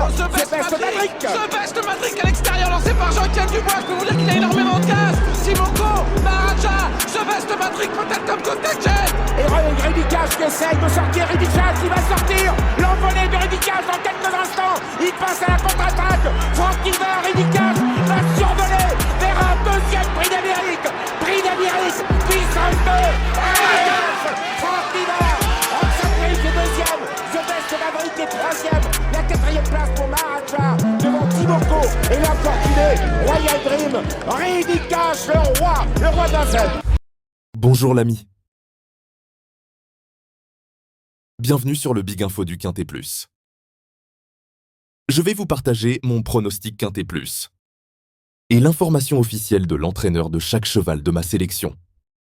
The Best Matrix à l'extérieur, lancé par Jean-Étienne Dubois. Je peux vous dire qu'il a énormément de gaz. Simoko, Maharaja, The Best Matrix peut-être comme contact. Et Ridicage qui essaye de sortir. Ridicage qui va sortir. L'envolée de Ridicage dans quelques instants. Il passe à la contre-attaque. Franck Niver, Ridicage va survoler vers un deuxième prix d'Amérique. Prix d'Amérique, puissance 2. Franck Niver, Roxanne est deuxième. The Best Maverick est troisième. La quatrième place pour Maharaja devant Timoko et l'infortuné Royal Dream. Ridicage, le roi de la scène. Bonjour l'ami. Bienvenue sur le Big Info du Quintet Plus. Je vais vous partager mon pronostic Quintet Plus et l'information officielle de l'entraîneur de chaque cheval de ma sélection.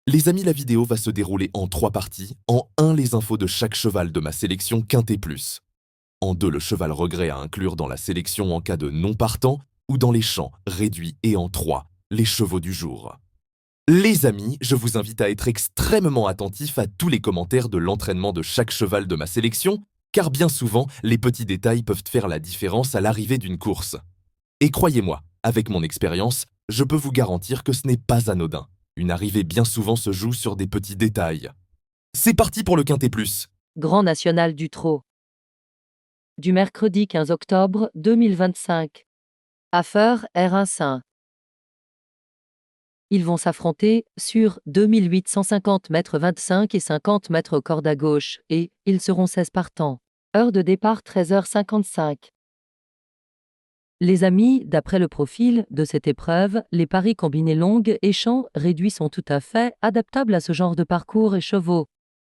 Les amis, la vidéo va se dérouler en 3 parties. En 1, les infos de chaque cheval de ma sélection Quintet Plus. En 2, le cheval regret à inclure dans la sélection en cas de non partant ou dans les champs réduits. Et en 3, les chevaux du jour. Les amis, je vous invite à être extrêmement attentifs à tous les commentaires de l'entraînement de chaque cheval de ma sélection, car bien souvent, les petits détails peuvent faire la différence à l'arrivée d'une course. Et croyez-moi, avec mon expérience, je peux vous garantir que ce n'est pas anodin. Une arrivée bien souvent se joue sur des petits détails. C'est parti pour le Quintet Plus. Grand National du Trot. Du mercredi 15 octobre 2025. Affer R1-5. Ils vont s'affronter sur 2850 mètres 25 et 50 mètres corde à gauche et ils seront 16 partants. Heure de départ 13h55. Les amis, d'après le profil de cette épreuve, les paris combinés longues et champs réduits sont tout à fait adaptables à ce genre de parcours et chevaux.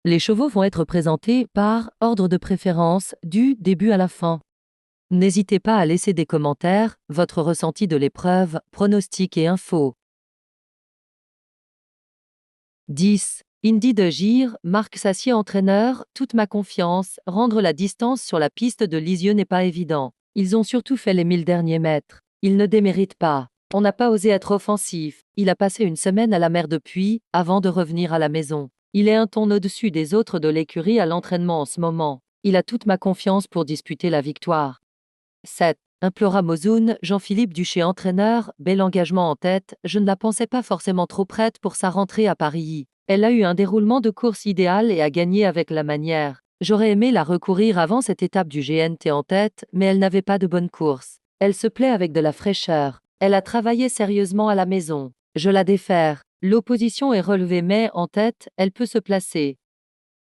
Les chevaux vont être présentés par ordre de préférence du début à la fin. N'hésitez pas à laisser des commentaires, votre ressenti de l'épreuve, pronostics et infos. 10. Indy de Gire, Marc Sassier entraîneur, toute ma confiance, rendre la distance sur la piste de Lisieux n'est pas évident. Ils ont surtout fait les 1000 derniers mètres. Ils ne déméritent pas. On n'a pas osé être offensif. Il a passé une semaine à la mer depuis, avant de revenir à la maison. Il est un ton au-dessus des autres de l'écurie à l'entraînement en ce moment. Il a toute ma confiance pour disputer la victoire. 7. Implora Mozoun, Jean-Philippe Duché entraîneur, bel engagement en tête, je ne la pensais pas forcément trop prête pour sa rentrée à Paris. Elle a eu un déroulement de course idéal et a gagné avec la manière. J'aurais aimé la recourir avant cette étape du GNT en tête, mais elle n'avait pas de bonne course. Elle se plaît avec de la fraîcheur. Elle a travaillé sérieusement à la maison. Je la défère. L'opposition est relevée mais, en tête, elle peut se placer.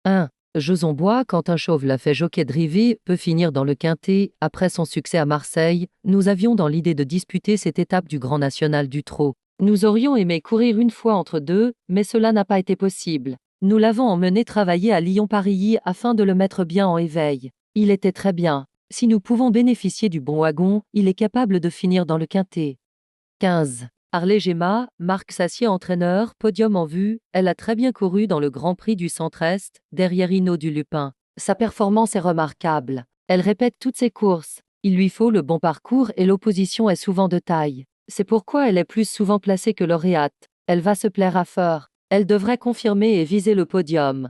1. Joson Bois, quand un chauve l'a fait jockey drivé, peut finir dans le quintet. Après son succès à Marseille, nous avions dans l'idée de disputer cette étape du Grand National du Trot. Nous aurions aimé courir une fois entre deux, mais cela n'a pas été possible. Nous l'avons emmené travailler à Lyon-Paris afin de le mettre bien en éveil. Il était très bien. Si nous pouvons bénéficier du bon wagon, il est capable de finir dans le quintet. 15. Harley Gemma, Marc Sassier entraîneur, podium en vue, elle a très bien couru dans le Grand Prix du Centre-Est, derrière Hinault du Lupin. Sa performance est remarquable. Elle répète toutes ses courses. Il lui faut le bon parcours et l'opposition est souvent de taille. C'est pourquoi elle est plus souvent placée que lauréate. Elle va se plaire à fort. Elle devrait confirmer et viser le podium.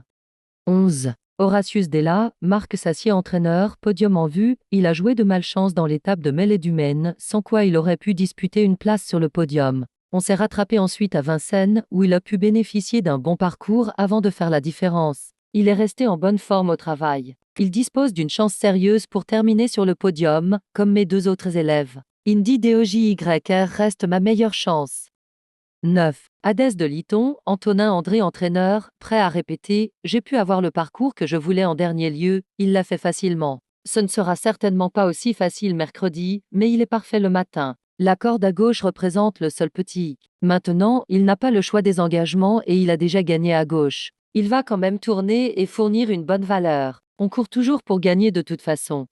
11. Horatius Della, Marc Sassier entraîneur, podium en vue, il a joué de malchance dans l'étape de Mêlée du Maine, sans quoi il aurait pu disputer une place sur le podium. On s'est rattrapé ensuite à Vincennes, où il a pu bénéficier d'un bon parcours avant de faire la différence. Il est resté en bonne forme au travail. Il dispose d'une chance sérieuse pour terminer sur le podium, comme mes 2 autres élèves. Indy DOJYR reste ma meilleure chance. 9. Hadès de Liton, Antonin André entraîneur, prêt à répéter, j'ai pu avoir le parcours que je voulais en dernier lieu, il l'a fait facilement. Ce ne sera certainement pas aussi facile mercredi, mais il est parfait le matin. La corde à gauche représente le seul petit. Maintenant, il n'a pas le choix des engagements et il a déjà gagné à gauche. Il va quand même tourner et fournir une bonne valeur. On court toujours pour gagner de toute façon.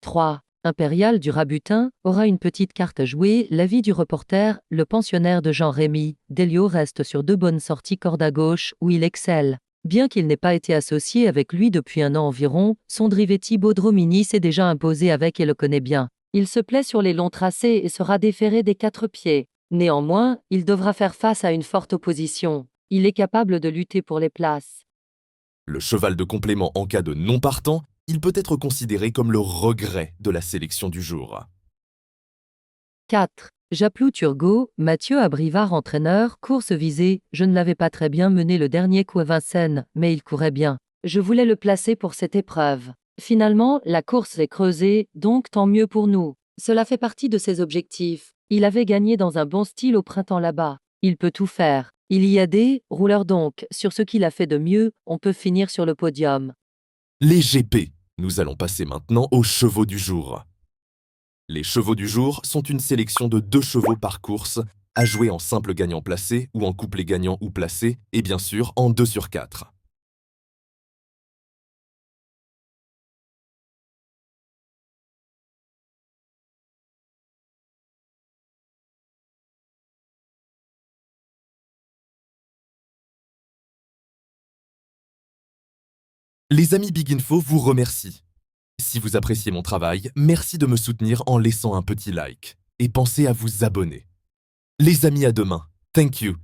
3. Impérial du Rabutin aura une petite carte à jouer, l'avis du reporter, le pensionnaire de Jean-Rémy, Delio reste sur 2 bonnes sorties corde à gauche où il excelle. Bien qu'il n'ait pas été associé avec lui depuis 1 an environ, son drivé Thibaut Dromini s'est déjà imposé avec et le connaît bien. Il se plaît sur les longs tracés et sera déféré des 4 pieds. Néanmoins, il devra faire face à une forte opposition. Il est capable de lutter pour les places. Le cheval de complément en cas de non partant, il peut être considéré comme le regret de la sélection du jour. 4. Japlou Turgot, Mathieu Abrivard entraîneur, course visée, je ne l'avais pas très bien mené le dernier coup à Vincennes, mais il courait bien. Je voulais le placer pour cette épreuve. Finalement, la course s'est creusée, donc tant mieux pour nous. Cela fait partie de ses objectifs. Il avait gagné dans un bon style au printemps là-bas. Il peut tout faire. Il y a des rouleurs donc. Sur ce qu'il a fait de mieux, on peut finir sur le podium. Les GP. Nous allons passer maintenant aux chevaux du jour. Les chevaux du jour sont une sélection de 2 chevaux par course, à jouer en simple gagnant placé ou en couplet gagnant ou placé, et bien sûr en 2 sur 4. Les amis Big Info vous remercient. Si vous appréciez mon travail, merci de me soutenir en laissant un petit like. Et pensez à vous abonner. Les amis, à demain. Thank you.